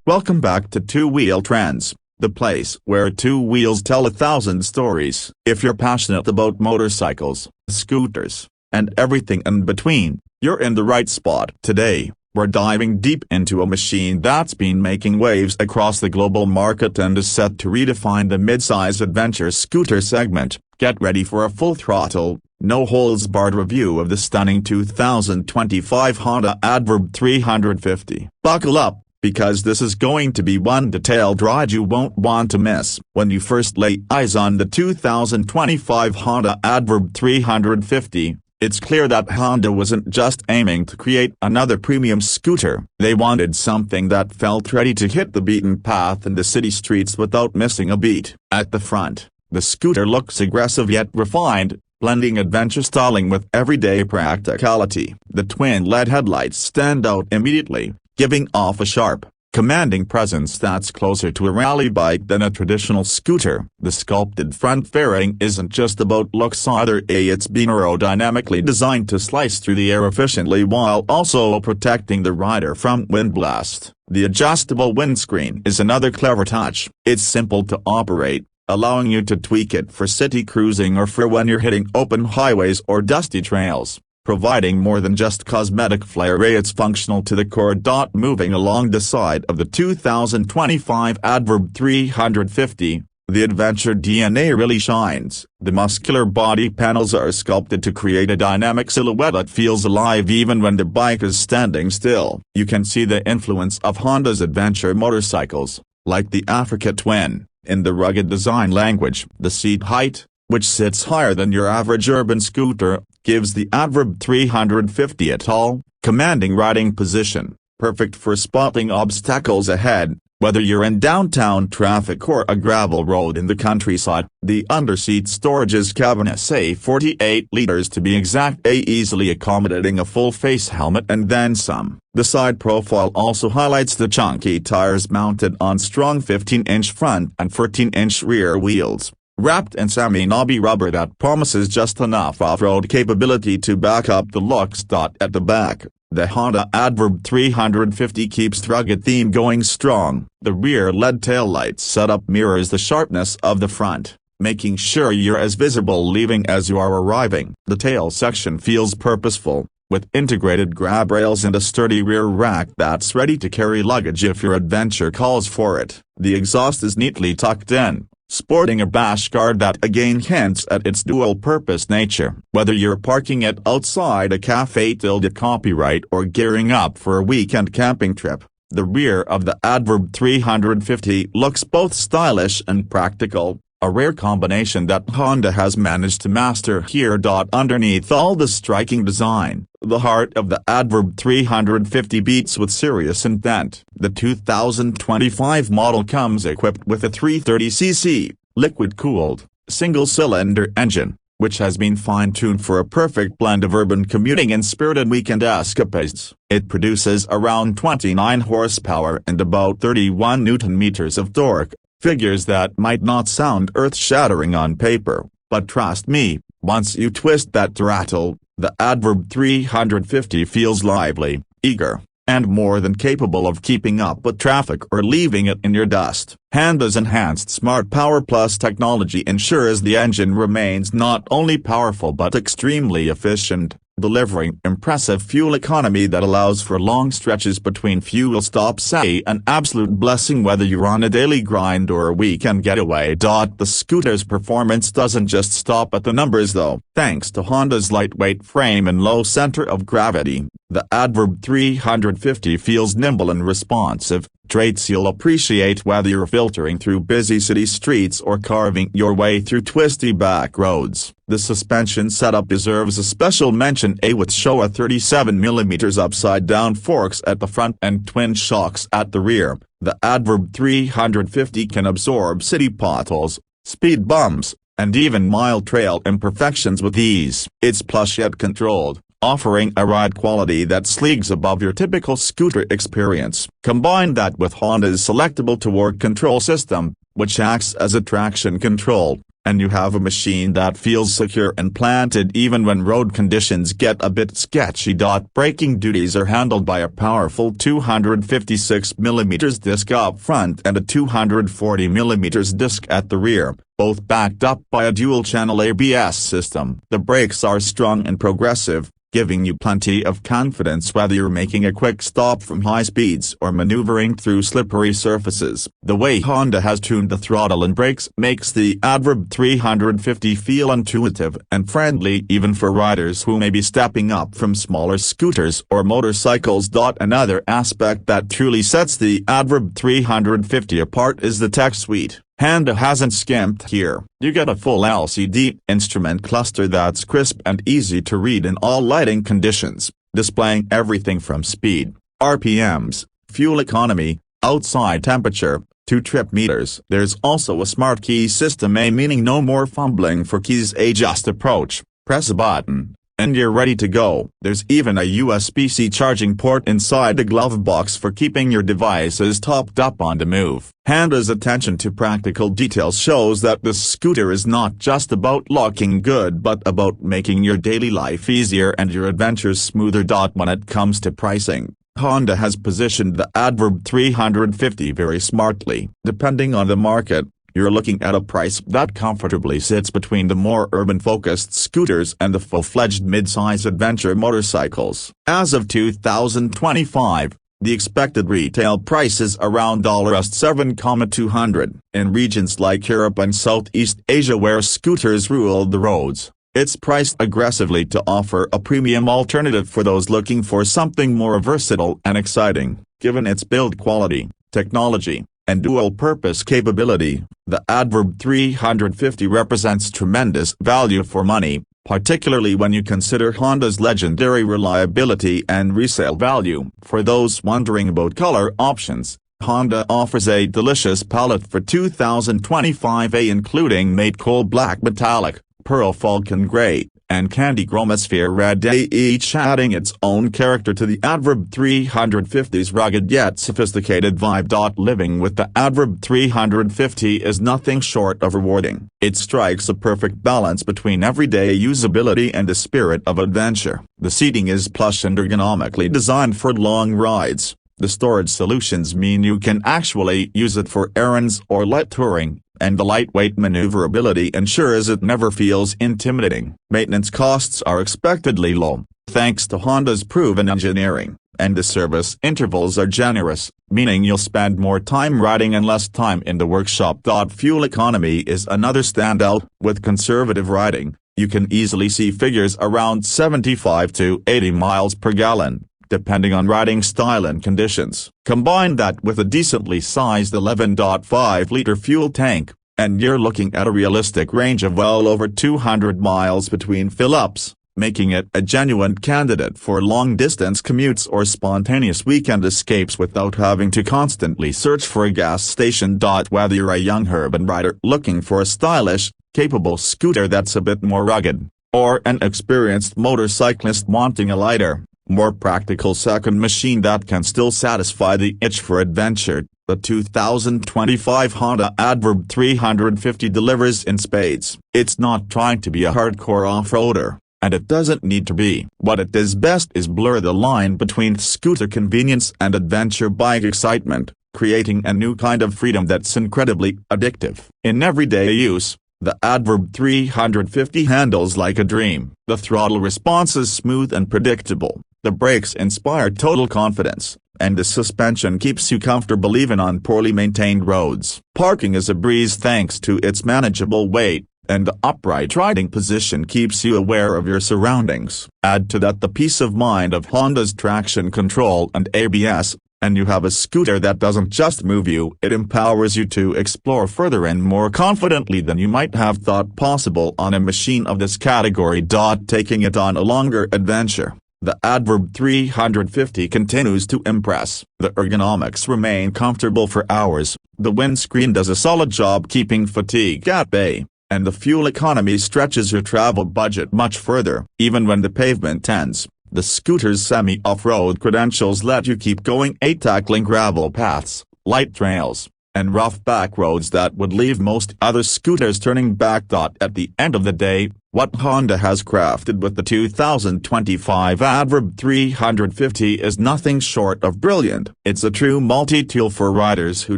Welcome back to Two Wheel Trends, the place where two wheels tell 1,000 stories. If you're passionate about motorcycles, scooters, and everything in between, you're in the right spot. Today, we're diving deep into a machine that's been making waves across the global market and is set to redefine the mid-size adventure scooter segment. Get ready for a full-throttle, no-holds-barred review of the stunning 2025 Honda ADV 350. Buckle up, because this is going to be one detailed ride you won't want to miss. When you first lay eyes on the 2025 Honda ADV 350, it's clear that Honda wasn't just aiming to create another premium scooter. They wanted something that felt ready to hit the beaten path in the city streets without missing a beat. At the front, the scooter looks aggressive yet refined, blending adventure styling with everyday practicality. The twin LED headlights stand out immediately, giving off a sharp, commanding presence that's closer to a rally bike than a traditional scooter. The sculpted front fairing isn't just about looks either. It's been aerodynamically designed to slice through the air efficiently while also protecting the rider from wind blast. The adjustable windscreen is another clever touch. It's simple to operate, allowing you to tweak it for city cruising or for when you're hitting open highways or dusty trails. Providing more than just cosmetic flair, it's functional to the core. Moving along the side of the 2025 ADV 350, the adventure DNA really shines. The muscular body panels are sculpted to create a dynamic silhouette that feels alive even when the bike is standing still. You can see the influence of Honda's adventure motorcycles, like the Africa Twin, in the rugged design language. The seat height, which sits higher than your average urban scooter, gives the ADV 350 a tall, commanding riding position, perfect for spotting obstacles ahead, whether you're in downtown traffic or a gravel road in the countryside. The underseat storage is cavernous, 48 liters to be exact, easily accommodating a full-face helmet and then some. The side profile also highlights the chunky tires mounted on strong 15-inch front and 14-inch rear wheels, wrapped in semi-knobby rubber that promises just enough off-road capability to back up the looks. At the back, the Honda ADV 350 keeps the rugged theme going strong. The rear LED taillight setup mirrors the sharpness of the front, making sure you're as visible leaving as you are arriving. The tail section feels purposeful, with integrated grab rails and a sturdy rear rack that's ready to carry luggage if your adventure calls for it. The exhaust is neatly tucked in, sporting a bash guard that again hints at its dual-purpose nature. Whether you're parking it outside a cafe till the copyright or gearing up for a weekend camping trip, the rear of the ADV 350 looks both stylish and practical, a rare combination that Honda has managed to master here. Underneath all the striking design, the heart of the ADV 350 beats with serious intent. The 2025 model comes equipped with a 330cc, liquid-cooled, single-cylinder engine, which has been fine-tuned for a perfect blend of urban commuting and spirited weekend escapades. It produces around 29 horsepower and about 31 Nm of torque, figures that might not sound earth-shattering on paper, but trust me, once you twist that throttle, the ADV 350 feels lively, eager, and more than capable of keeping up with traffic or leaving it in your dust. Honda's enhanced Smart Power Plus technology ensures the engine remains not only powerful but extremely efficient, delivering impressive fuel economy that allows for long stretches between fuel stops, an absolute blessing whether you're on a daily grind or a weekend getaway. The scooter's performance doesn't just stop at the numbers though. Thanks to Honda's lightweight frame and low center of gravity, the ADV 350 feels nimble and responsive, traits you'll appreciate whether you're filtering through busy city streets or carving your way through twisty back roads. The suspension setup deserves a special mention, with Showa 37mm upside-down forks at the front and twin shocks at the rear. The ADV 350 can absorb city potholes, speed bumps, and even mild trail imperfections with ease. It's plush yet controlled, offering a ride quality that's leagues above your typical scooter experience. Combine that with Honda's selectable torque control system, which acts as a traction control, and you have a machine that feels secure and planted even when road conditions get a bit sketchy. Braking duties are handled by a powerful 256mm disc up front and a 240mm disc at the rear, both backed up by a dual-channel ABS system. The brakes are strong and progressive, giving you plenty of confidence whether you're making a quick stop from high speeds or maneuvering through slippery surfaces. The way Honda has tuned the throttle and brakes makes the ADV 350 feel intuitive and friendly even for riders who may be stepping up from smaller scooters or motorcycles. Another aspect that truly sets the ADV 350 apart is the tech suite. Honda hasn't skimped here. You get a full LCD instrument cluster that's crisp and easy to read in all lighting conditions, displaying everything from speed, RPMs, fuel economy, outside temperature, to trip meters. There's also a smart key system, meaning no more fumbling for keys. Just approach, press a button, and you're ready to go. There's even a USB-C charging port inside the glove box for keeping your devices topped up on the move. Honda's attention to practical details shows that this scooter is not just about looking good but about making your daily life easier and your adventures smoother. When it comes to pricing, Honda has positioned the ADV 350 very smartly. Depending on the market, you're looking at a price that comfortably sits between the more urban-focused scooters and the full-fledged mid-size adventure motorcycles. As of 2025, the expected retail price is around $7,200. In regions like Europe and Southeast Asia where scooters rule the roads, it's priced aggressively to offer a premium alternative for those looking for something more versatile and exciting. Given its build quality, technology, and dual-purpose capability, the ADV 350 represents tremendous value for money, particularly when you consider Honda's legendary reliability and resale value. For those wondering about color options, Honda offers a delicious palette for 2025, including Matte Coal Black Metallic, Pearl Falcon Gray, and Candy Chromosphere Red, each adding its own character to the ADV 350's rugged yet sophisticated vibe. Living with the ADV 350 is nothing short of rewarding. It strikes a perfect balance between everyday usability and the spirit of adventure. The seating is plush and ergonomically designed for long rides. The storage solutions mean you can actually use it for errands or light touring, and the lightweight maneuverability ensures it never feels intimidating. Maintenance costs are expectedly low, thanks to Honda's proven engineering, and the service intervals are generous, meaning you'll spend more time riding and less time in the workshop. Fuel economy is another standout. With conservative riding, you can easily see figures around 75 to 80 miles per gallon, depending on riding style and conditions. Combine that with a decently sized 11.5-liter fuel tank, and you're looking at a realistic range of well over 200 miles between fill-ups, making it a genuine candidate for long-distance commutes or spontaneous weekend escapes without having to constantly search for a gas station. Whether you're a young urban rider looking for a stylish, capable scooter that's a bit more rugged, or an experienced motorcyclist wanting a lighter, more practical second machine that can still satisfy the itch for adventure, the 2025 Honda ADV 350 delivers in spades. It's not trying to be a hardcore off-roader, and it doesn't need to be. What it does best is blur the line between scooter convenience and adventure bike excitement, creating a new kind of freedom that's incredibly addictive. In everyday use, the ADV 350 handles like a dream. The throttle response is smooth and predictable, the brakes inspire total confidence, and the suspension keeps you comfortable even on poorly maintained roads. Parking is a breeze thanks to its manageable weight, and the upright riding position keeps you aware of your surroundings. Add to that the peace of mind of Honda's traction control and ABS, and you have a scooter that doesn't just move you, it empowers you to explore further and more confidently than you might have thought possible on a machine of this category. Taking it on a longer adventure, the ADV 350 continues to impress. The ergonomics remain comfortable for hours, the windscreen does a solid job keeping fatigue at bay, and the fuel economy stretches your travel budget much further. Even when the pavement ends, the scooter's semi-off-road credentials let you keep going, tackling gravel paths, light trails, and rough back roads that would leave most other scooters turning back. At the end of the day, what Honda has crafted with the 2025 ADV 350 is nothing short of brilliant. It's a true multi-tool for riders who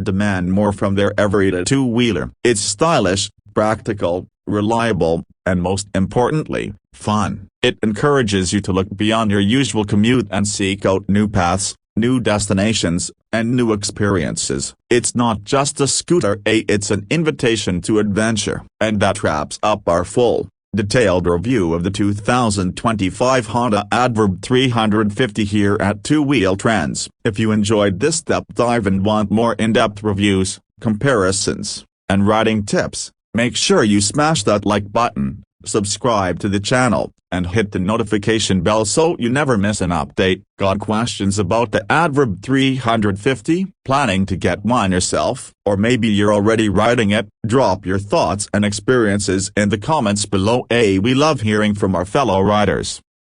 demand more from their everyday two-wheeler. It's stylish, practical, reliable, and most importantly, fun. It encourages you to look beyond your usual commute and seek out new paths, new destinations, and new experiences. It's not just a scooter, it's an invitation to adventure. And that wraps up our full, detailed review of the 2025 Honda ADV 350 here at Two Wheel Trends. If you enjoyed this deep dive and want more in-depth reviews, comparisons, and riding tips, make sure you smash that like button, subscribe to the channel, and hit the notification bell so you never miss an update. Got questions about the ADV 350? Planning to get one yourself? Or maybe you're already riding it? Drop your thoughts and experiences in the comments below. We love hearing from our fellow riders.